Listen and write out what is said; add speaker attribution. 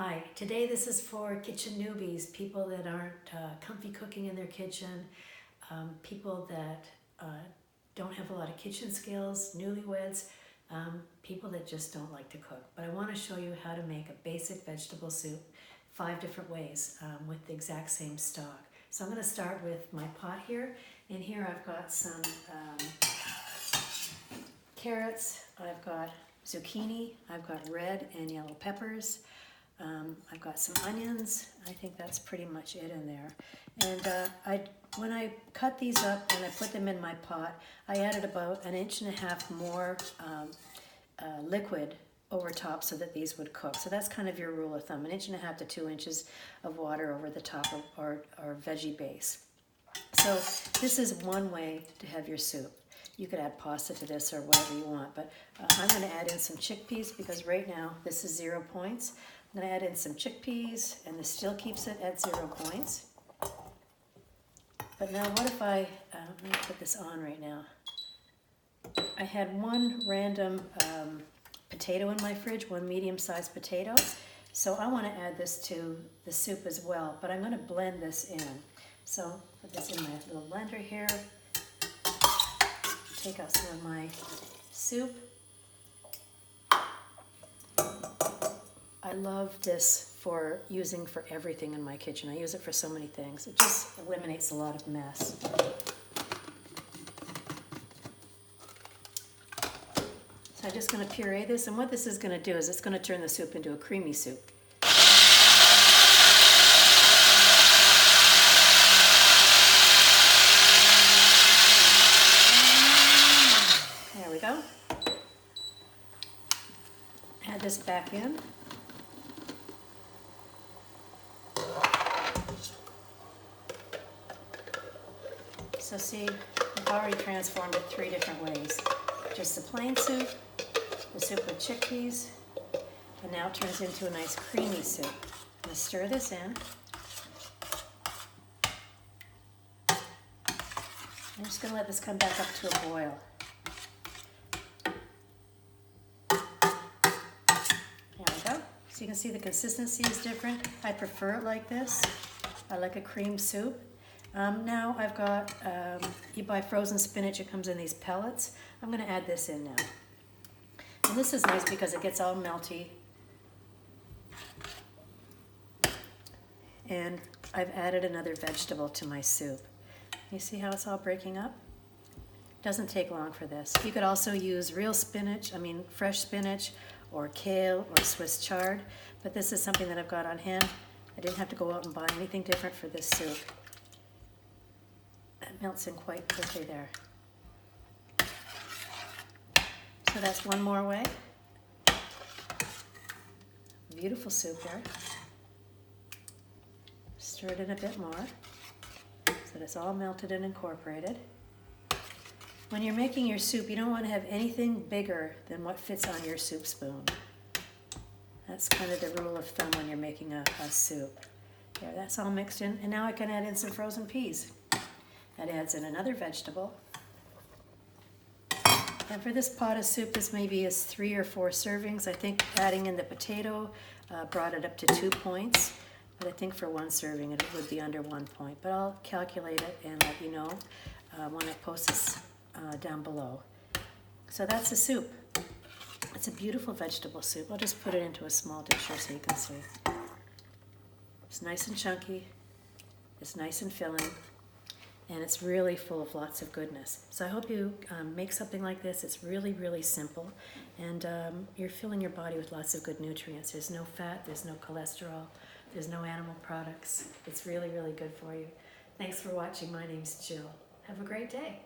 Speaker 1: Hi, today this is for kitchen newbies, people that aren't comfy cooking in their kitchen, people that don't have a lot of kitchen skills, newlyweds, people that just don't like to cook. But I want to show you how to make a basic vegetable soup 5 different ways with the exact same stock. So I'm going to start with my pot here. In here I've got some carrots, I've got zucchini, I've got red and yellow peppers. I've got some onions. I think that's pretty much it in there. And when I cut these up and I put them in my pot, I added about 1.5 inches more liquid over top so that these would cook. So that's kind of your rule of thumb, 1.5 inches to 2 inches of water over the top of our veggie base. So this is one way to have your soup. You could add pasta to this or whatever you want, but I'm going to add in some chickpeas because right now this is 0 points. I'm going to add in some chickpeas, and this still keeps it at 0 points. But now what if let me put this on right now. I had one random potato in my fridge, one medium-sized potato. So I want to add this to the soup as well, but I'm going to blend this in. So put this in my little blender here. Take out some of my soup. I love this for using for everything in my kitchen. I use it for so many things. It just eliminates a lot of mess. So I'm just going to puree this, and what this is going to do is it's going to turn the soup into a creamy soup. There we go. Add this back in. So see, I've already transformed it 3 different ways. Just the plain soup, the soup with chickpeas, and now it turns into a nice creamy soup. I'm going to stir this in. I'm just going to let this come back up to a boil. There we go. So you can see the consistency is different. I prefer it like this. I like a cream soup. Now I've got, you buy frozen spinach, it comes in these pellets. I'm going to add this in now. And this is nice because it gets all melty. And I've added another vegetable to my soup. You see how it's all breaking up? Doesn't take long for this. You could also use real spinach, fresh spinach, or kale, or Swiss chard. But this is something that I've got on hand. I didn't have to go out and buy anything different for this soup. It melts in quite quickly there. So that's one more way. Beautiful soup there. Stir it in a bit more so that it's all melted and incorporated. When you're making your soup, you don't want to have anything bigger than what fits on your soup spoon. That's kind of the rule of thumb when you're making a soup. There, that's all mixed in, and now I can add in some frozen peas. That adds in another vegetable. And for this pot of soup, this maybe is 3 or 4 servings. I think adding in the potato brought it up to 2 points. But I think for 1 serving it would be under 1 point. But I'll calculate it and let you know when I post this down below. So that's the soup. It's a beautiful vegetable soup. I'll just put it into a small dish here so you can see. It's nice and chunky. It's nice and filling. And it's really full of lots of goodness. So I hope you make something like this. It's really, really simple. And you're filling your body with lots of good nutrients. There's no fat, there's no cholesterol, there's no animal products. It's really, really good for you. Thanks for watching. My name's Jill. Have a great day.